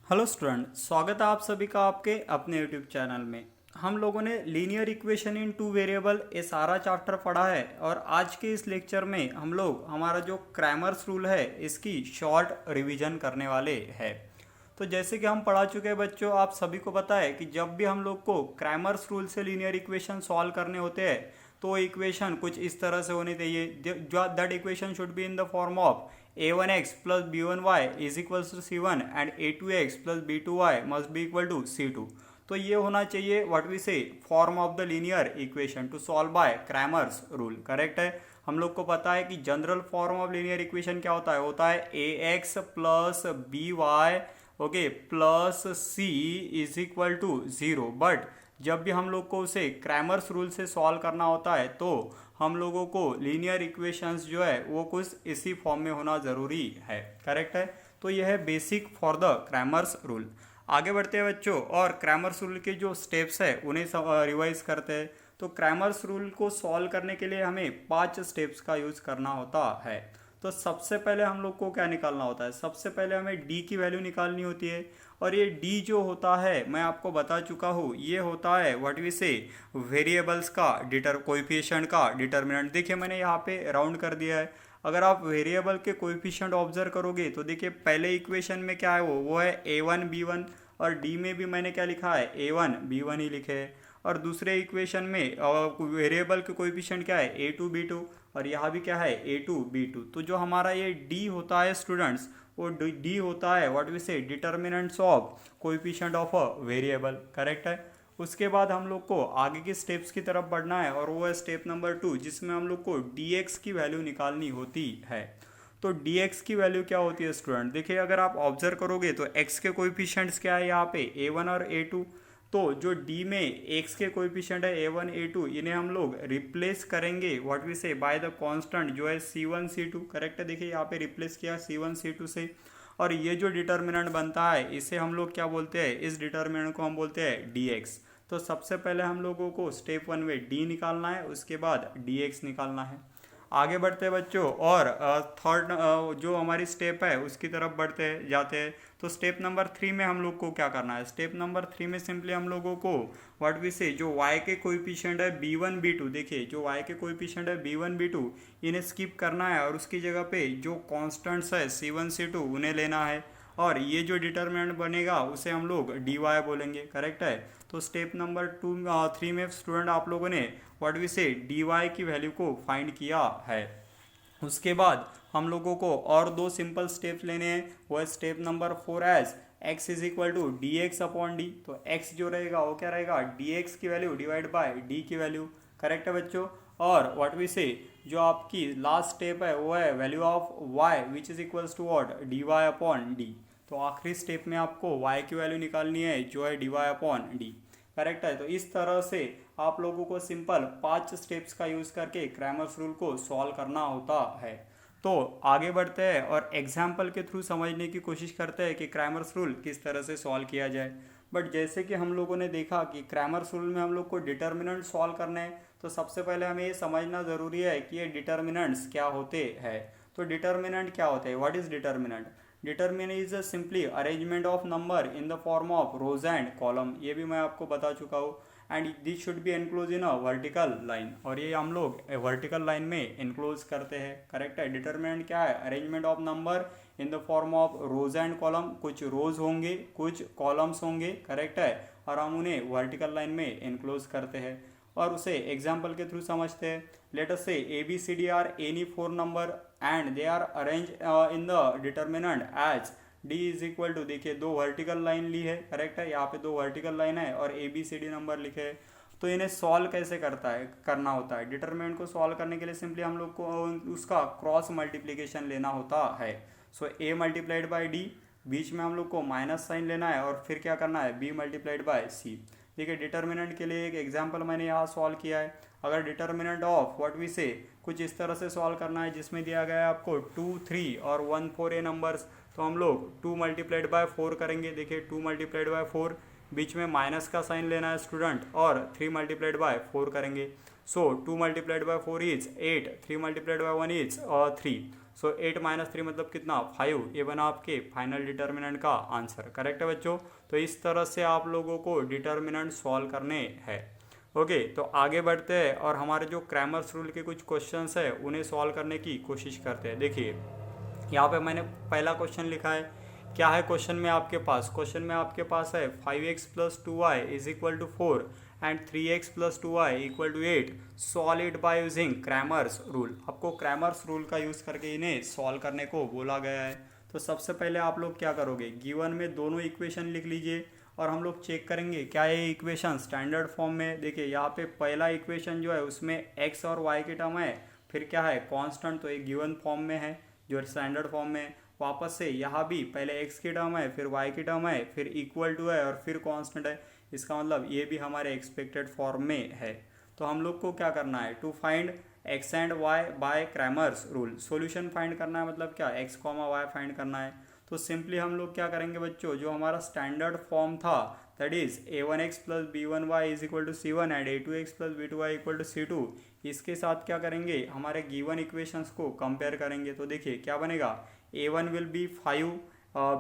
Hello student, स्वागत है आप सभी का आपके अपने यूट्यूब चैनल में। हम लोगों ने linear equation in two variable ये सारा चैप्टर पढ़ा है और आज के इस लेक्चर में हम लोग हमारा जो क्रैमर्स रूल है इसकी शॉर्ट रिवीजन करने वाले हैं। तो जैसे कि हम पढ़ा चुके हैं बच्चों, आप सभी को पता है कि जब भी हम लोग को क्रैमर्स रूल से लीनियर इक्वेशन सॉल्व करने होते हैं तो इक्वेशन कुछ इस तरह से होनी चाहिए। That equation should be in the form of a1x plus b1y is equals to c1 and a2x plus b2y must be equal to c2। तो ये होना चाहिए what we say form of the linear equation to solve by Cramer's rule. Correct है। हम लोग को पता है कि general form of linear equation क्या होता है ax plus B Y okay plus C is equal to zero. But जब भी हम लोग को उसे क्रैमर्स रूल से सॉल्व करना होता है तो हम लोगों को लीनियर इक्वेशंस जो है वो कुछ इसी फॉर्म में होना ज़रूरी है। करेक्ट है। तो यह है basic for the Cramer's rule. आगे बढ़ते हैं बच्चों और क्रैमर्स रूल के जो स्टेप्स है उन्हें रिवाइज करते हैं। तो क्रैमर्स रूल को सॉल्व करने के लिए हमें 5 स्टेप्स का यूज़ करना होता है। तो सबसे पहले हम लोग को क्या निकालना होता है? सबसे पहले हमें डी की वैल्यू निकालनी होती है और ये डी जो होता है मैं आपको बता चुका हूँ, ये होता है व्हाट वी से वेरिएबल्स का कोएफिशिएंट का डिटर्मिनेंट। देखिए मैंने यहाँ पे राउंड कर दिया है। अगर आप वेरिएबल के कोएफिशिएंट ऑब्जर्व करोगे तो देखिए पहले इक्वेशन में क्या है वो है a1 b1 और डी में भी मैंने क्या लिखा है a1 b1 ही लिखे है। और दूसरे इक्वेशन में वेरिएबल के कोएफिशिएंट क्या है a2 b2 और यहाँ भी क्या है a2 b2। तो जो हमारा ये d होता है स्टूडेंट्स वो d होता है व्हाट वी से determinants of coefficient of a variable. Correct है। उसके बाद हम लोग को आगे की स्टेप्स की तरफ बढ़ना है और वो है स्टेप नंबर 2 जिसमें हम लोग को dx की वैल्यू निकालनी होती है। तो dx की वैल्यू क्या होती है स्टूडेंट? देखिए अगर आप ऑब्जर्व करोगे तो x के कोएफिशिएंट्स क्या है यहाँ पे a1 और a2। तो जो d में x के कोएफिशिएंट है a1 a2 इन्हें हम लोग रिप्लेस करेंगे व्हाट वी से बाय द कांस्टेंट जो है c1 c2। करेक्ट है। देखिए यहाँ पे रिप्लेस किया c1 c2 से और ये जो डिटर्मिनेंट बनता है इसे हम लोग क्या बोलते हैं? इस डिटर्मिनेंट को हम बोलते हैं dx। तो सबसे पहले हम लोगों को स्टेप 1 में d निकालना है, उसके बाद dx निकालना है। आगे बढ़ते हैं बच्चों और थर्ड जो हमारी स्टेप है उसकी तरफ बढ़ते जाते हैं। तो स्टेप नंबर 3 में हम लोग को क्या करना है? स्टेप नंबर 3 में सिंपली हम लोगों को व्हाट वी से जो y के कोएफिशिएंट है b1 b2, देखिए जो y के कोएफिशिएंट है b1 b2 इन्हें स्किप करना है और उसकी जगह पे जो कांस्टेंट्स है c1 c2 उन्हें लेना है और ये जो डिटर्मिनेंट बनेगा उसे हम लोग dy बोलेंगे। करेक्ट है। तो स्टेप नंबर 3 में स्टूडेंट आप लोगों ने व्हाट वी से dy की वैल्यू को फाइंड किया है। उसके बाद हम लोगों को और 2 सिंपल स्टेप्स लेने हैं। वो है step number 4 as x is equal to D X upon D. तो x जो रहेगा वो क्या रहेगा? dx की वैल्यू डिवाइड बाय d की वैल्यू। करेक्ट है बच्चों। और व्हाट वी से जो आपकी लास्ट स्टेप है वो है value of y which is equals to what? dy upon d। तो आखिरी स्टेप में आपको y की वैल्यू निकालनी है जो है dy अपॉन d। करेक्ट है। तो इस तरह से आप लोगों को सिंपल 5 स्टेप्स का यूज़ करके क्रैमर्स रूल को सॉल्व करना होता है। तो आगे बढ़ते हैं और एग्जाम्पल के थ्रू समझने की कोशिश करते हैं कि क्रैमर्स रूल किस तरह से सॉल्व किया जाए। बट जैसे कि हम लोगों ने देखा कि क्रैमर्स रूल में हम लोग को डिटर्मिनेंट सॉल्व करने हैं तो सबसे पहले हमें ये समझना ज़रूरी है कि ये डिटर्मिनेंट्स क्या होते हैं। तो डिटर्मिनेंट क्या होते हैं? What is determinant? Determinant is simply arrangement of number in the form of rose and column. ये भी मैं आपको बता चुका हूँ। And this should be enclose in a vertical line और ये हम लोग वर्टिकल लाइन में एनक्लोज करते हैं। करेक्ट है। डिटर्मिनेंट क्या है? Arrangement of number in the form of rose and column. कुछ रोज होंगे कुछ कॉलम्स होंगे। करेक्ट है। और हम उन्हें वर्टिकल लाइन में एनक्लोज करते हैं और उसे एग्जाम्पल के थ्रू समझते हैं। Late us say ABCD are any 4 number and they are arrange in the determinant as d is equal to, देखिए 2 वर्टिकल लाइन ली है। करेक्ट है। यहाँ पे 2 वर्टिकल लाइन है और ABCD नंबर लिखे है। तो इन्हें सॉल्व कैसे करना होता है? डिटर्मिनेंट को सॉल्व करने के लिए सिंपली हम लोग को उसका क्रॉस मल्टीप्लीकेशन लेना होता है। सो a मल्टीप्लाइड बाई d, बीच में हम लोग को माइनस साइन लेना है और फिर क्या करना है? b multiplied by c। ठीक है। डिटर्मिनेंट के लिए एक एग्जाम्पल मैंने यहाँ सॉल्व किया है। अगर डिटर्मिनेंट ऑफ व्हाट वी से कुछ इस तरह से सॉल्व करना है जिसमें दिया गया है आपको 2 3 और 1 4 ए नंबर्स, तो हम लोग 2 मल्टीप्लाइड बाय 4 करेंगे। देखिए 2 मल्टीप्लाइड बाय 4, बीच में माइनस का साइन लेना है स्टूडेंट और 3 मल्टीप्लाइड बाय 4 करेंगे। सो 2 multiplied by 4 is 8, 3 multiplied by 1 is 3। सो 8 - 3 मतलब कितना 5, ये बना आपके फाइनल डिटर्मिनेंट का आंसर। करेक्ट है बच्चों। तो इस तरह से आप लोगों को डिटर्मिनेंट सॉल्व करने हैं। ओके, तो आगे बढ़ते हैं और हमारे जो क्रैमर्स रूल के कुछ क्वेश्चंस है उन्हें सॉल्व करने की कोशिश करते हैं। देखिए यहाँ पे मैंने पहला क्वेश्चन लिखा है। क्या है क्वेश्चन में आपके पास? क्वेश्चन में आपके पास है 5x + 2y = 4 and 3x + 2y = 8 solve it by using Cramer's rule. आपको क्रैमर्स रूल का यूज़ करके इन्हें सॉल्व करने को बोला गया है। तो सबसे पहले आप लोग क्या करोगे, गिवन में दोनों इक्वेशन लिख लीजिए और हम लोग चेक करेंगे क्या ये इक्वेशन स्टैंडर्ड फॉर्म में। देखिए यहाँ पे पहला इक्वेशन जो है उसमें x और y की टर्म है, फिर क्या है कांस्टेंट, तो एक गिवन फॉर्म में है जो स्टैंडर्ड फॉर्म में। वापस से यहाँ भी पहले x की टर्म है, फिर y की टर्म है, फिर इक्वल टू है और फिर कांस्टेंट है। इसका मतलब ये भी हमारे एक्सपेक्टेड फॉर्म में है। तो हम लोग को क्या करना है, to find x and y by Cramer's rule. Solution find करना है, मतलब क्या x, y फाइंड करना है। तो सिंपली हम लोग क्या करेंगे बच्चों, जो हमारा स्टैंडर्ड फॉर्म था that is a1x + b1y = c1 and a2x + b2y = c2, इसके साथ क्या करेंगे, हमारे गिवन इक्वेशंस को कंपेयर करेंगे। तो देखिए क्या बनेगा, a1 will be 5,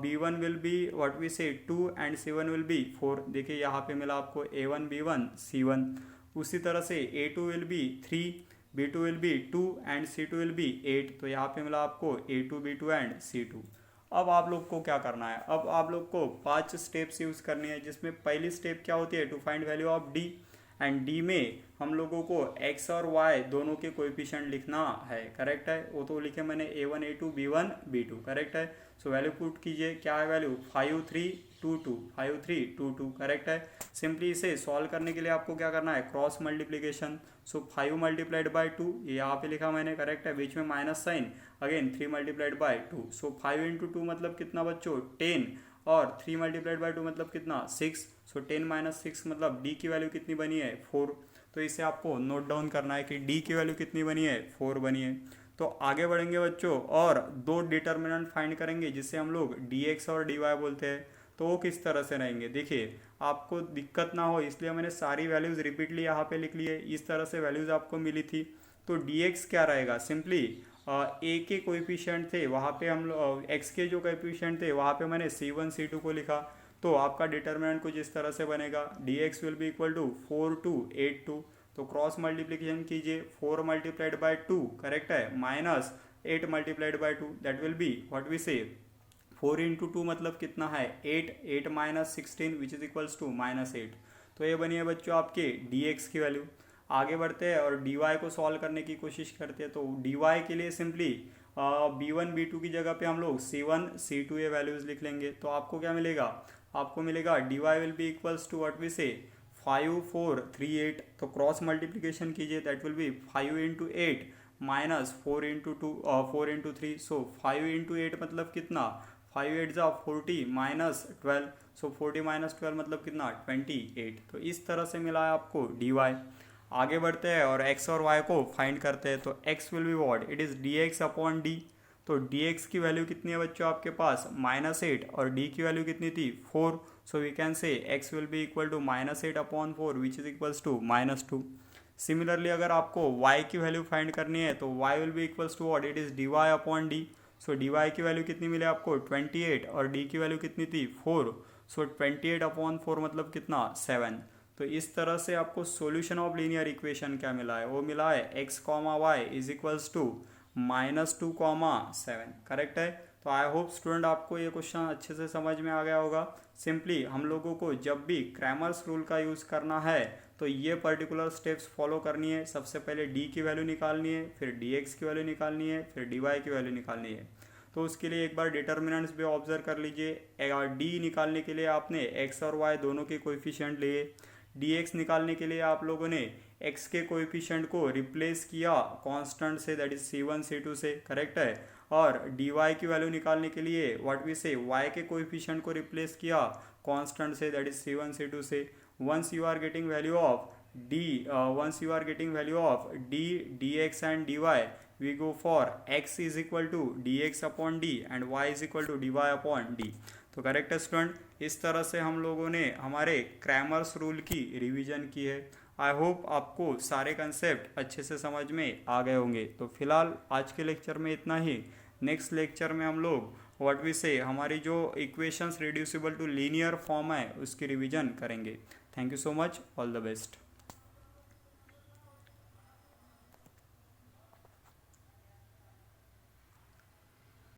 b1 will be what we say 2 and c1 will be 4। देखिए यहाँ पे मिला आपको a1 b1 c1। उसी तरह से a2 will be 3, b2 will be 2 and c2 will be 8। तो यहाँ पे मिला आपको a2 b2 एंड c2। अब आप लोग को क्या करना है, अब आप लोग को 5 स्टेप्स यूज़ करनी है, जिसमें पहली स्टेप क्या होती है, to find value of D. And D में हम लोगों को x और y दोनों के कोएफिशिएंट लिखना है। करेक्ट है, वो तो लिखे मैंने a1 a2 b1 b2। Correct है। सो वैल्यू पुट कीजिए, क्या है वैल्यू 5 3 2 2 5 3 2 2। करेक्ट है। सिंपली इसे सॉल्व करने के लिए आपको क्या करना है, क्रॉस मल्टीप्लीकेशन। सो 5 × 2, ये यहाँ पे लिखा मैंने। करेक्ट है, बीच में माइनस साइन, अगेन 3 × 2। सो 5 × 2 मतलब कितना बच्चों 10 और 3 × 2 मतलब कितना 6। सो 10 - 6 मतलब डी की वैल्यू कितनी बनी है 4। तो इसे आपको नोट डाउन करना है कि डी की वैल्यू कितनी बनी है 4 बनी है। तो आगे बढ़ेंगे बच्चों और दो डिटर्मिनेंट फाइंड करेंगे जिसे हम लोग dx और dy बोलते हैं। तो वो किस तरह से रहेंगे, देखिए आपको दिक्कत ना हो इसलिए मैंने सारी वैल्यूज़ रिपीटली यहाँ पे लिख ली है। इस तरह से वैल्यूज़ आपको मिली थी। तो dx क्या रहेगा, सिंपली ए के कोएफिशिएंट थे वहाँ पे हम लोग एक्स के जो कोएफिशिएंट थे वहाँ पे मैंने c1 c2 को लिखा। तो आपका डिटर्मिनेंट कुछ इस तरह से बनेगा, dx will be equal to 4 2 8 2। तो क्रॉस मल्टीप्लिकेशन कीजिए, 4 × 2 करेक्ट है, minus 8 × 2 that will be what we say 4 × 2 मतलब कितना है 8, 8 - 16 विच इज इक्वल्स टू -8। तो ये बनी है बच्चों आपके dx की वैल्यू। आगे बढ़ते हैं और dy को सॉल्व करने की कोशिश करते हैं। तो dy के लिए सिंपली b1 b2 की जगह पे हम लोग c1 c2 ये वैल्यूज़ लिख लेंगे। तो आपको क्या मिलेगा, आपको मिलेगा dy will be equals to what we say 5 4 3 8। तो क्रॉस मल्टीप्लिकेशन कीजिए, that will be 5 × 8 minus 4 × 2 4 × 3। So 5 × 8 मतलब कितना 5 8 जा 40 माइनस 12। सो 40 - 12 मतलब कितना 28। तो इस तरह से मिला है आपको dy। आगे बढ़ते हैं और x और y को फाइंड करते हैं। तो x will be what, it is dx/d। तो dx की वैल्यू कितनी है बच्चों आपके पास -8 और d की वैल्यू कितनी थी 4। So we can say x will be equal to -8/4 which is equals to -2। Similarly अगर आपको y की वैल्यू फाइंड करनी है तो y will be equals to what, it is dy/d। So dy की वैल्यू कितनी मिले आपको 28 और d की वैल्यू कितनी थी 4। सो 28/4 मतलब कितना 7। तो इस तरह से आपको सॉल्यूशन ऑफ लीनियर इक्वेशन क्या मिला है, वो मिला है x, y is equals to -2, 7। Correct है। तो आई होप स्टूडेंट आपको ये क्वेश्चन अच्छे से समझ में आ गया होगा। सिंपली हम लोगों को जब भी क्रैमर्स रूल का यूज़ करना है तो ये पर्टिकुलर स्टेप्स फॉलो करनी है। सबसे पहले d की वैल्यू निकालनी है, फिर dx की वैल्यू निकालनी है, फिर dy की वैल्यू निकालनी है। तो उसके लिए एक बार डिटर्मिनेंट्स भी ऑब्जर्व कर लीजिए। d निकालने के लिए आपने x और y दोनों के कोएफिशिएंट लिए, dx निकालने के लिए आप लोगों ने x के कोएफिशिएंट को रिप्लेस किया कांस्टेंट से, दैट इज c1 c2 से। करेक्ट है। और dy की वैल्यू निकालने के लिए व्हाट वी से y के कोएफिशिएंट को रिप्लेस किया कांस्टेंट से, दैट इज c1 c2 से। once you are getting value of d dx and dy, we go for x is equal to dx/d and y is equal to dy/d। तो correct है student, इस तरह से हम लोगों ने हमारे क्रैमर्स रूल की रिवीजन की है। आई होप आपको सारे कंसेप्ट अच्छे से समझ में आ गए होंगे। तो फिलहाल आज के लेक्चर में इतना ही। नेक्स्ट लेक्चर में हम लोग व्हाट वी से हमारी जो equations reducible to linear form है उसकी रिवीजन करेंगे। Thank you so much, all the best.